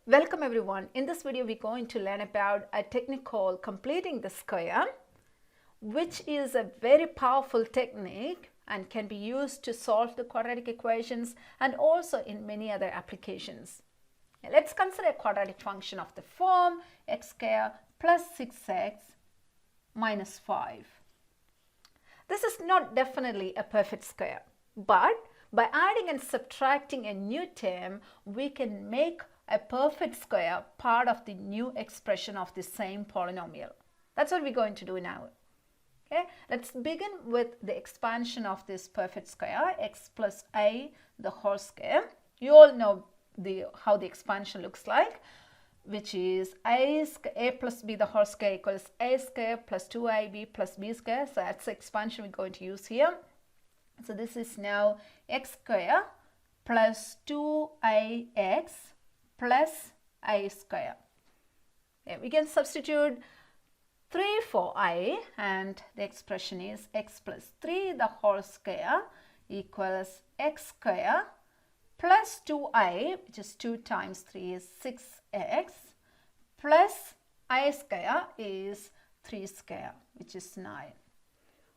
Welcome everyone. In this video we're going to learn about a technique called completing the square, which is a very powerful technique and can be used to solve the quadratic equations and also in many other applications. Let's consider a quadratic function of the form x square plus 6x minus 5. This is not definitely a perfect square, but by adding and subtracting a new term, we can make a perfect square part of the new expression of the same polynomial. That's what we're going to do now. Okay, let's begin with the expansion of this perfect square, x plus a the whole square. You all know how the expansion looks like, which is a plus b the whole square equals a square plus 2ab plus b square. So that's the expansion we're going to use here. So this is now x square plus 2ax plus a square. Okay, we can substitute 3 for I, and the expression is x plus 3 the whole square equals x square plus 2i, which is 2 times 3 is 6x, plus I square is 3 square, which is 9.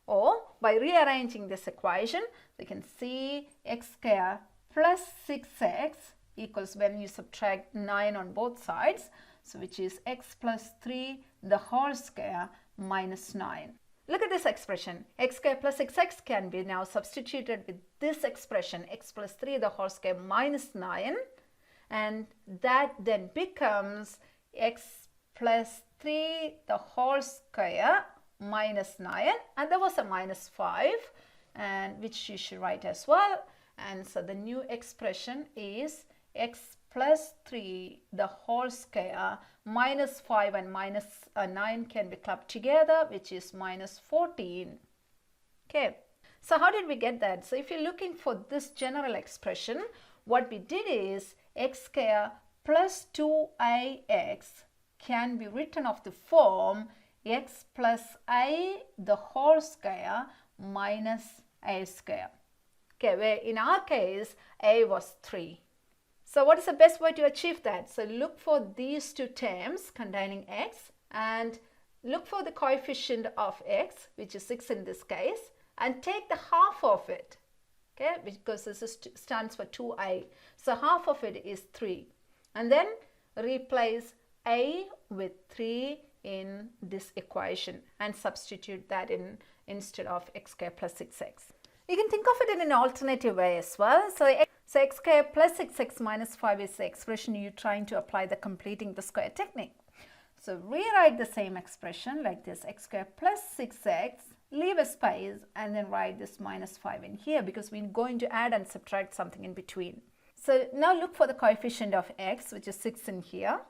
Or by rearranging this equation, we can see x square plus 6x equals, when you subtract 9 on both sides, so which is x plus 3 the whole square minus 9. Look at this expression. X square plus 6x can be now substituted with this expression, x plus 3 the whole square minus 9, and that then becomes x plus 3 the whole square minus 9, and there was a minus 5, and which you should write as well. And so the new expression is x plus 3 the whole square minus 5 and minus 9 can be clubbed together, which is minus 14. Okay, so how did we get that? So if you're looking for this general expression, what we did is x square plus 2ax can be written of the form x plus a the whole square minus a square. Okay, where in our case a was 3. So what is the best way to achieve that? So look for these two terms containing x and look for the coefficient of x, which is 6 in this case, and take the half of it, okay, because this stands for 2a. So half of it is 3. And then replace a with 3 in this equation and substitute that in instead of x square plus 6x. You can think of it in an alternative way as well. So x square plus 6x minus 5 is the expression you're trying to apply the completing the square technique. So rewrite the same expression like this, x square plus 6x, leave a space, and then write this minus 5 in here because we're going to add and subtract something in between. So now look for the coefficient of x, which is 6 in here.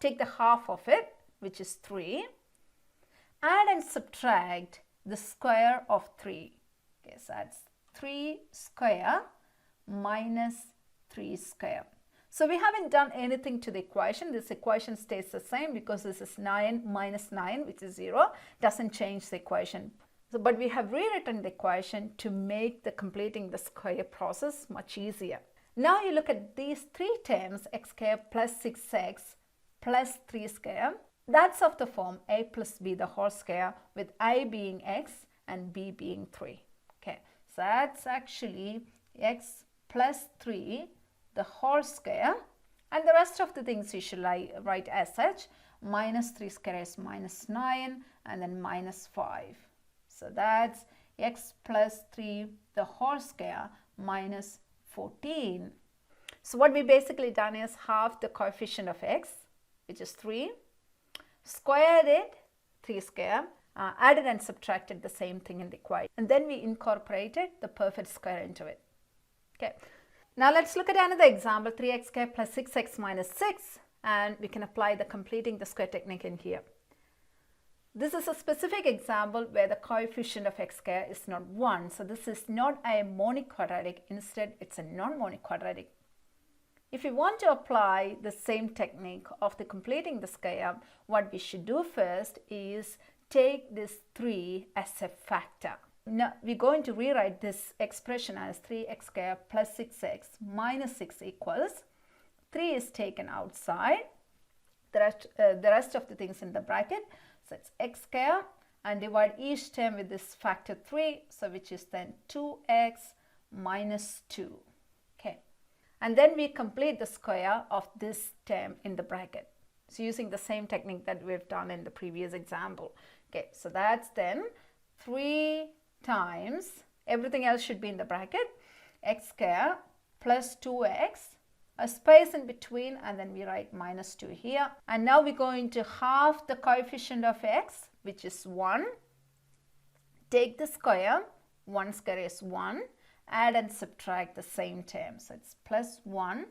Take the half of it, which is 3. Add and subtract the square of 3. Okay, so that's 3 square minus 3 square. So we haven't done anything to the equation. This equation stays the same because this is 9 minus 9, which is 0. Doesn't change the equation. So, but we have rewritten the equation to make the completing the square process much easier. Now you look at these three terms, x square plus 6x plus 3 square. That's of the form a plus b the whole square, with a being x and b being 3. Okay, so that's actually x plus 3 the whole square, and the rest of the things you should write as such. Minus 3 square is minus 9, and then minus 5. So that's x plus 3 the whole square minus 14. So what we basically done is half the coefficient of x, which is 3, squared it, 3 square, added and subtracted the same thing in the equation, and then we incorporated the perfect square into it. Okay, now let's look at another example, 3x square plus 6x minus 6, and we can apply the completing the square technique in here. This is a specific example where the coefficient of x square is not 1, so this is not a monic quadratic, instead it's a non-monic quadratic. If you want to apply the same technique of the completing the square, what we should do first is take this 3 as a factor. Now we're going to rewrite this expression as 3x square plus 6x minus 6 equals 3 is taken outside, the rest of the things in the bracket. So it's x square, and divide each term with this factor 3, so which is then 2x minus 2. Okay, and then we complete the square of this term in the bracket. So using the same technique that we've done in the previous example. Okay, so that's then 3 times, everything else should be in the bracket, x square plus 2x, a space in between, and then we write minus 2 here. And now we're going to halve the coefficient of x, which is 1. Take the square, 1 square is 1, add and subtract the same term. So it's plus 1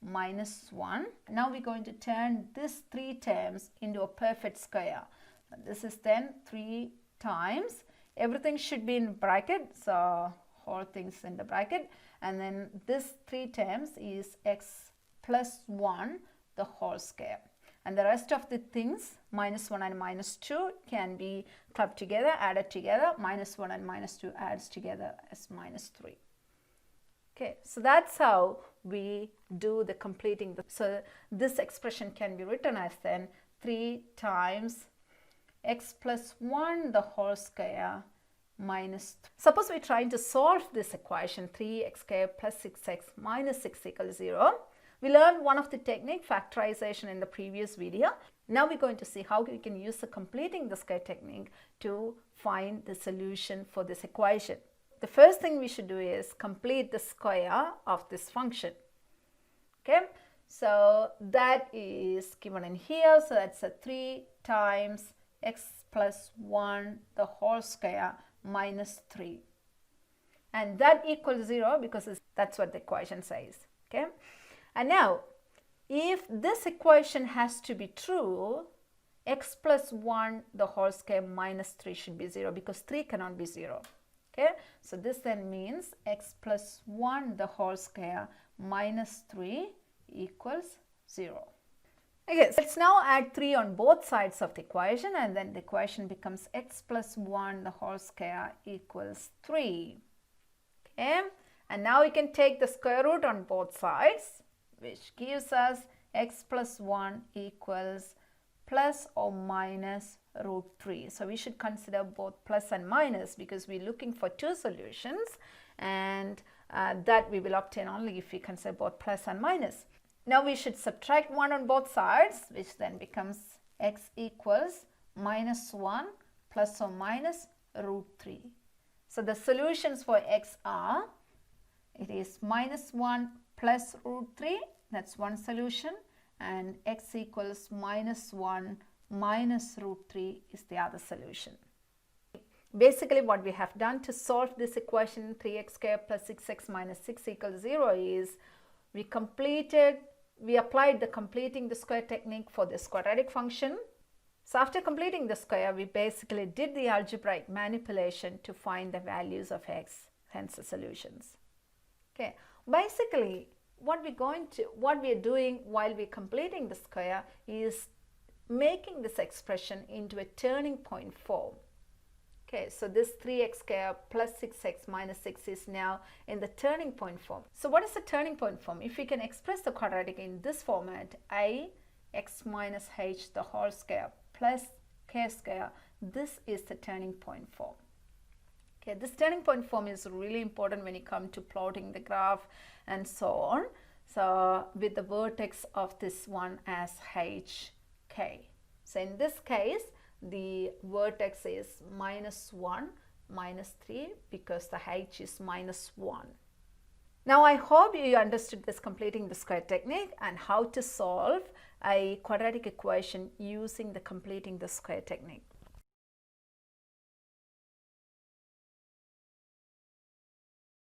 minus 1. Now we're going to turn these 3 terms into a perfect square. This is then 3 times, everything should be in bracket, so whole things in the bracket, and then this 3 terms is x plus 1 the whole square, and the rest of the things, minus 1 and minus 2, can be clubbed together, added together. Minus 1 and minus 2 adds together as minus 3. Okay, so that's how we do the completing. So this expression can be written as then 3 times x plus 1 the whole square minus. Suppose we're trying to solve this equation, 3x squared plus 6x minus 6 equals 0. We learned one of the technique, factorization, in the previous video. Now we're going to see how we can use the completing the square technique to find the solution for this equation. The first thing we should do is complete the square of this function. Okay, so that is given in here. So that's a 3 times x plus 1 the whole square minus 3, and that equals 0 because that's what the equation says. Okay, and now if this equation has to be true, x plus 1 the whole square minus 3 should be 0, because 3 cannot be 0. Okay, so this then means x plus 1 the whole square minus 3 equals 0. Okay, so let's now add 3 on both sides of the equation, and then the equation becomes x plus 1 the whole square equals 3. Okay, and now we can take the square root on both sides, which gives us x plus 1 equals plus or minus root 3. So we should consider both plus and minus, because we're looking for 2 solutions, and that we will obtain only if we consider both plus and minus. Now we should subtract 1 on both sides, which then becomes x equals minus 1 plus or minus root 3. So the solutions for x are, it is minus 1 plus root 3, that's one solution, and x equals minus 1 minus root 3 is the other solution. Basically what we have done to solve this equation, 3x squared plus 6x minus 6 equals 0, is we applied the completing the square technique for this quadratic function. So after completing the square, we basically did the algebraic manipulation to find the values of x, hence the solutions. Okay, basically what we are doing while we're completing the square is making this expression into a turning point form. Okay, so this 3x squared plus 6x minus 6 is now in the turning point form. So what is the turning point form? If we can express the quadratic in this format, a x minus h the whole square plus k square, this is the turning point form. Okay, this turning point form is really important when you come to plotting the graph and so on. So with the vertex of this one as h, k. So in this case, the vertex is minus 1, minus 3, because the h is minus 1. Now I hope you understood this completing the square technique and how to solve a quadratic equation using the completing the square technique.